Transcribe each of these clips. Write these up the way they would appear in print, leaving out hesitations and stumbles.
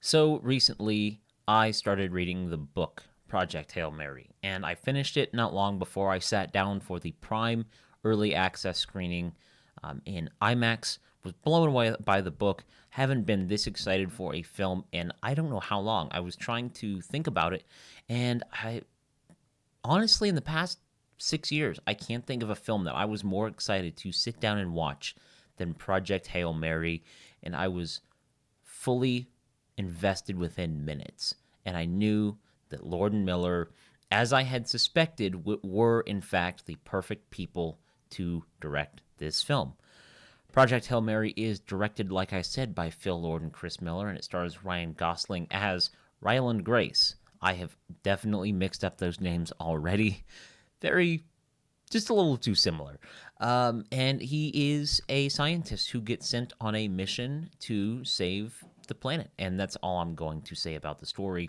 So recently, I started reading the book Project Hail Mary, and I finished it not long before I sat down for the Prime early access screening in IMAX. Was blown away by the book. Haven't been this excited for a film in I don't know how long. I was trying to think about it, and I honestly, in the past 6 years, I can't think of a film that I was more excited to sit down and watch than Project Hail Mary, and I was fully invested within minutes. And I knew that Lord and Miller, as I had suspected, were in fact the perfect people to direct this film. Project Hail Mary is directed, like I said, by Phil Lord and Chris Miller, and it stars Ryan Gosling as Ryland Grace. I have definitely mixed up those names already. Very just a little too similar. And he is a scientist who gets sent on a mission to save the planet. And that's all I'm going to say about the story.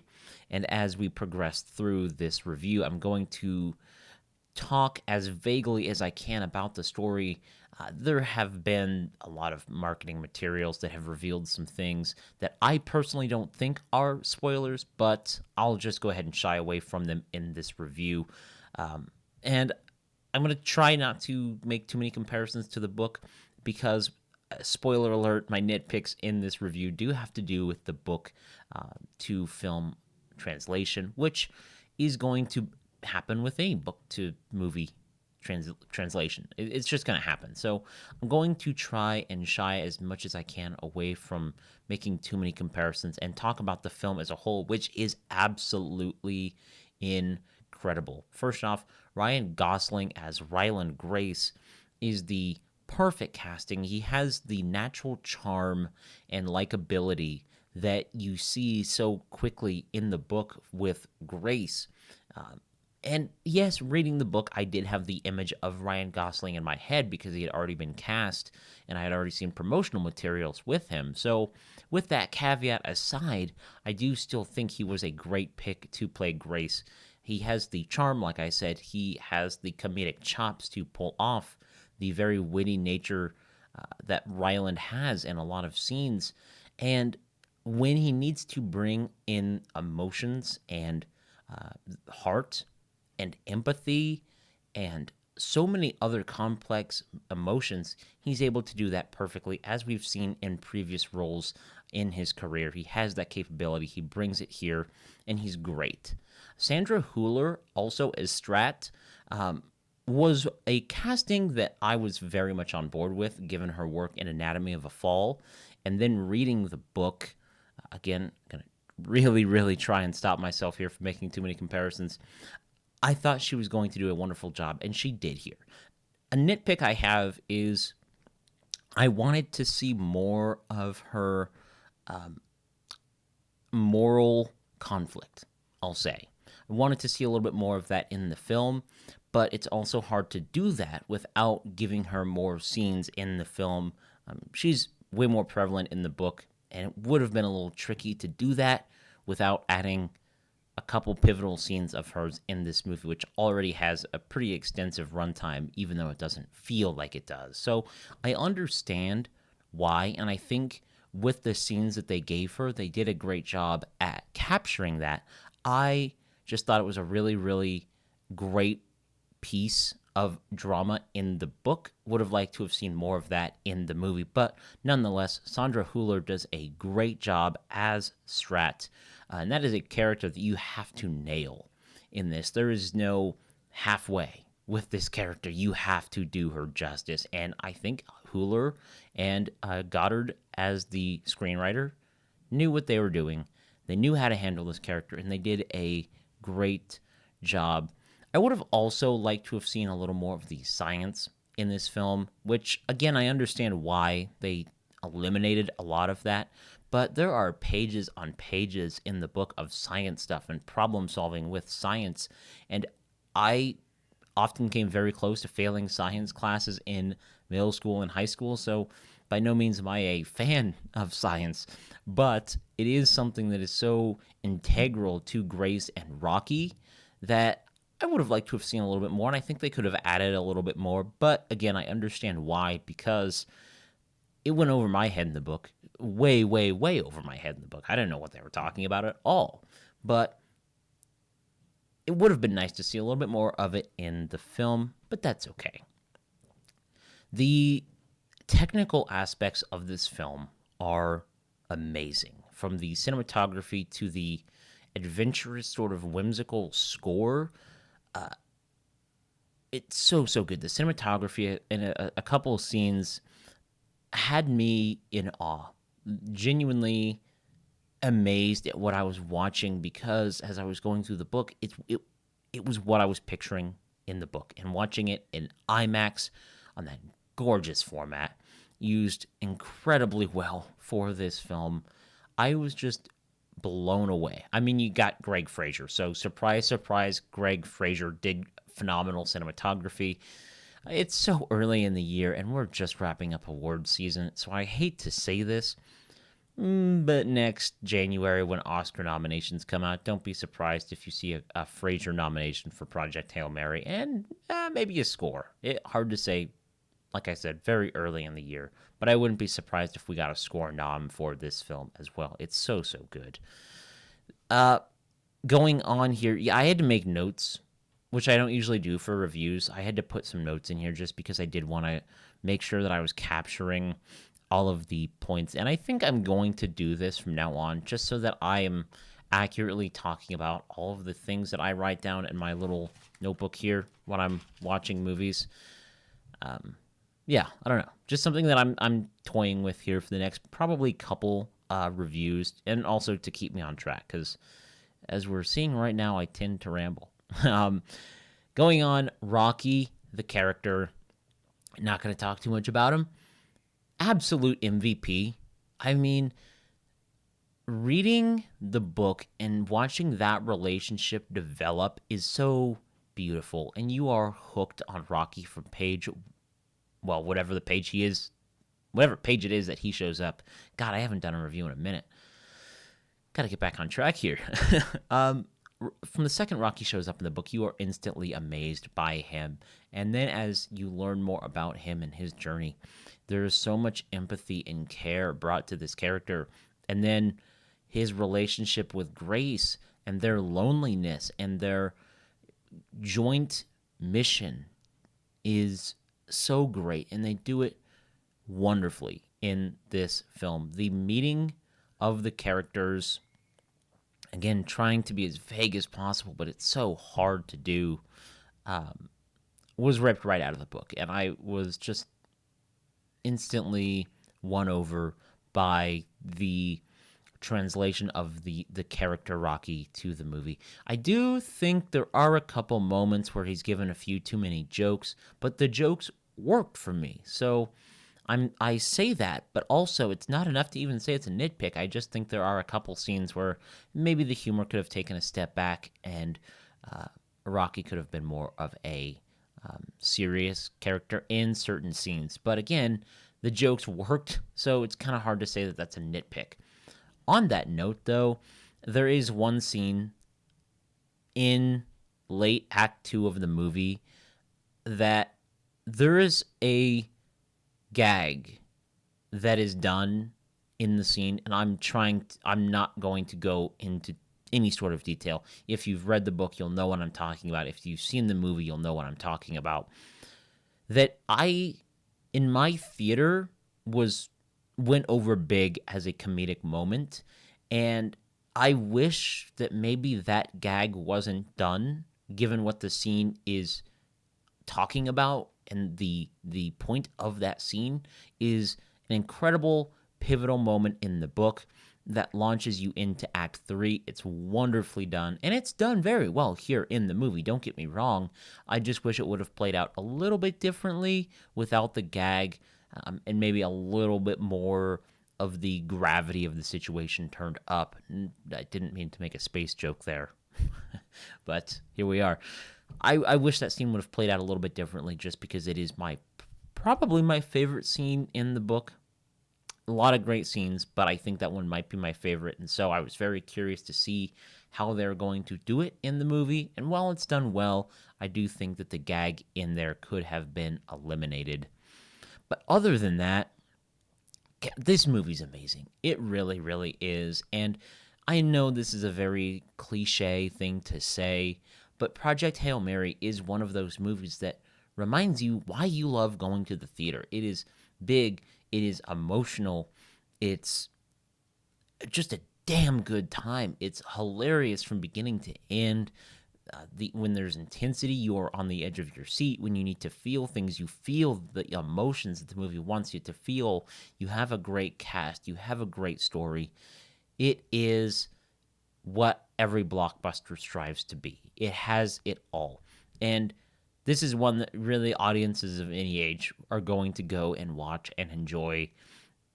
And as we progress through this review, I'm going to talk as vaguely as I can about the story. There have been a lot of marketing materials that have revealed some things that I personally don't think are spoilers, but I'll just go ahead and shy away from them in this review. And I'm going to try not to make too many comparisons to the book because, spoiler alert, my nitpicks in this review do have to do with the book to film translation, which is going to happen with any book to movie translation. It's just going to happen. So I'm going to try and shy as much as I can away from making too many comparisons and talk about the film as a whole, which is absolutely incredible. First off, Ryan Gosling as Ryland Grace is the perfect casting. He has the natural charm and likability that you see so quickly in the book with Grace. And yes, reading the book, I did have the image of Ryan Gosling in my head because he had already been cast and I had already seen promotional materials with him. So, with that caveat aside, I do still think he was a great pick to play Grace. He has the charm, like I said, he has the comedic chops to pull off the very witty nature that Ryland has in a lot of scenes. And when he needs to bring in emotions and heart and empathy and so many other complex emotions, he's able to do that perfectly, as we've seen in previous roles in his career. He has that capability. He brings it here, and he's great. Sandra Hüller, also as Strat, was a casting that I was very much on board with, given her work in Anatomy of a Fall. And then reading the book, again, going to really try and stop myself here from making too many comparisons. I thought she was going to do a wonderful job, and she did here. A nitpick I have is I wanted to see more of her moral conflict, I'll say. I wanted to see a little bit more of that in the film, but it's also hard to do that without giving her more scenes in the film. She's way more prevalent in the book, and it would have been a little tricky to do that without adding a couple pivotal scenes of hers in this movie, which already has a pretty extensive runtime, even though it doesn't feel like it does. So I understand why, and I think with the scenes that they gave her, they did a great job at capturing that. I just thought it was a really great piece of drama in the book. Would have liked to have seen more of that in the movie, but nonetheless, Sandra Hüller does a great job as Strat, and that is a character that you have to nail in this. There is no halfway with this character. You have to do her justice, and I think Hüller and Goddard, as the screenwriter, knew what they were doing. They knew how to handle this character, and they did a great job. I would have also liked to have seen a little more of the science in this film, which, again, I understand why they eliminated a lot of that, but there are pages on pages in the book of science stuff and problem solving with science, and I often came very close to failing science classes in middle school and high school, so by no means am I a fan of science, but it is something that is so integral to Grace and Rocky that I would have liked to have seen a little bit more, and I think they could have added a little bit more, but again, I understand why, because it went over my head in the book, way, way, way over my head in the book. I didn't know what they were talking about at all. But it would have been nice to see a little bit more of it in the film, but that's okay. The technical aspects of this film are amazing. From the cinematography to the adventurous, sort of whimsical score, it's so, so good. The cinematography in a couple of scenes had me in awe, genuinely amazed at what I was watching, because as I was going through the book, it was what I was picturing in the book, and watching it in IMAX on that gorgeous format, used incredibly well for this film. I was just blown away. I mean, you got Greg Fraser, so surprise, surprise, Greg Fraser did phenomenal cinematography. It's so early in the year, and we're just wrapping up award season, so I hate to say this, but next January, when Oscar nominations come out, don't be surprised if you see a Fraser nomination for Project Hail Mary, and maybe a score. Hard to say, like I said, very early in the year, but I wouldn't be surprised if we got a score nom for this film as well. It's so, so good. Going on here, yeah, I had to make notes, which I don't usually do for reviews. I had to put some notes in here just because I did want to make sure that I was capturing all of the points. And I think I'm going to do this from now on, just so that I am accurately talking about all of the things that I write down in my little notebook here when I'm watching movies. Yeah, I don't know. Just something that I'm toying with here for the next probably couple reviews, and also to keep me on track, because as we're seeing right now, I tend to ramble. Going on, Rocky, the character, not going to talk too much about him. Absolute MVP. I mean, reading the book and watching that relationship develop is so beautiful, and you are hooked on Rocky from page, well, whatever the page he is, whatever page it is that he shows up. God, I haven't done a review in a minute. Got to get back on track here. From the second Rocky shows up in the book, you are instantly amazed by him. And then as you learn more about him and his journey, there is so much empathy and care brought to this character. And then his relationship with Grace, and their loneliness and their joint mission is so great. And they do it wonderfully in this film. The meeting of the characters, again, trying to be as vague as possible, but it's so hard to do, was ripped right out of the book. And I was just instantly won over by the translation of the character Rocky to the movie. I do think there are a couple moments where he's given a few too many jokes, but the jokes worked for me. So I say that, but also it's not enough to even say it's a nitpick. I just think there are a couple scenes where maybe the humor could have taken a step back, and Rocky could have been more of a serious character in certain scenes. But again, the jokes worked, so it's kind of hard to say that that's a nitpick. On that note, though, there is one scene in late Act 2 of the movie that there is a gag that is done in the scene, and I'm not going to go into any sort of detail. If you've read the book, you'll know what I'm talking about. If you've seen the movie, you'll know what I'm talking about. That in my theater, went over big as a comedic moment, and I wish that maybe that gag wasn't done, given what the scene is talking about. And the point of that scene is an incredible pivotal moment in the book that launches you into Act 3. It's wonderfully done, and it's done very well here in the movie. Don't get me wrong. I just wish it would have played out a little bit differently without the gag, and maybe a little bit more of the gravity of the situation turned up. I didn't mean to make a space joke there, but here we are. I wish that scene would have played out a little bit differently, just because it is probably my favorite scene in the book. A lot of great scenes, but I think that one might be my favorite, and so I was very curious to see how they're going to do it in the movie. And while it's done well, I do think that the gag in there could have been eliminated. But other than that, This movie's amazing. It really, really is. And I know this is a very cliche thing to say, but Project Hail Mary is one of those movies that reminds you why you love going to the theater. It is big, it is emotional, it's just a damn good time. It's hilarious from beginning to end. When there's intensity, you're on the edge of your seat. When you need to feel things, you feel the emotions that the movie wants you to feel. You have a great cast. You have a great story. It is what every blockbuster strives to be. It has it all. And this is one that really audiences of any age are going to go and watch and enjoy.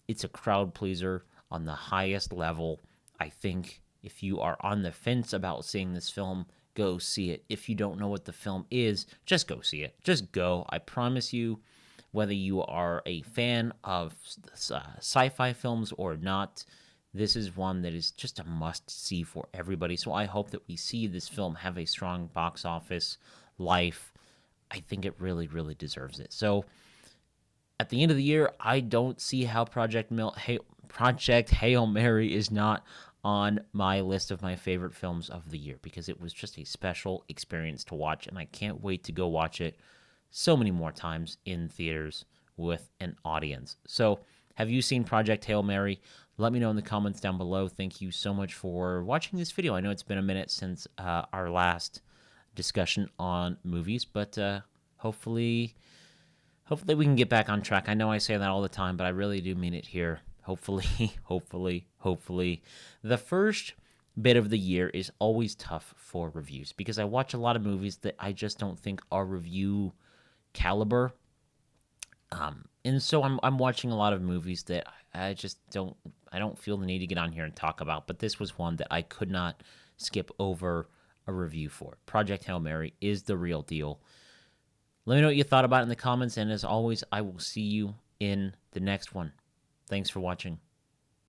It's a crowd pleaser on the highest level. I think if you are on the fence about seeing this film, go see it. If you don't know what the film is, just go see it. Just go. I promise you, whether you are a fan of sci-fi films or not, this is one that is just a must-see for everybody. So I hope that we see this film have a strong box office life. I think it really, really deserves it. So at the end of the year, I don't see how Project Hail Mary is not on my list of my favorite films of the year, because it was just a special experience to watch, and I can't wait to go watch it so many more times in theaters with an audience. So, have you seen Project Hail Mary? Let me know in the comments down below. Thank you so much for watching this video. I know it's been a minute since our last discussion on movies, but hopefully we can get back on track. I know I say that all the time, but I really do mean it here. Hopefully, hopefully. The first bit of the year is always tough for reviews because I watch a lot of movies that I just don't think are review caliber. And so I'm watching a lot of movies that I just don't feel the need to get on here and talk about. But this was one that I could not skip over a review for. Project Hail Mary is the real deal. Let me know what you thought about it in the comments, and as always, I will see you in the next one. Thanks for watching.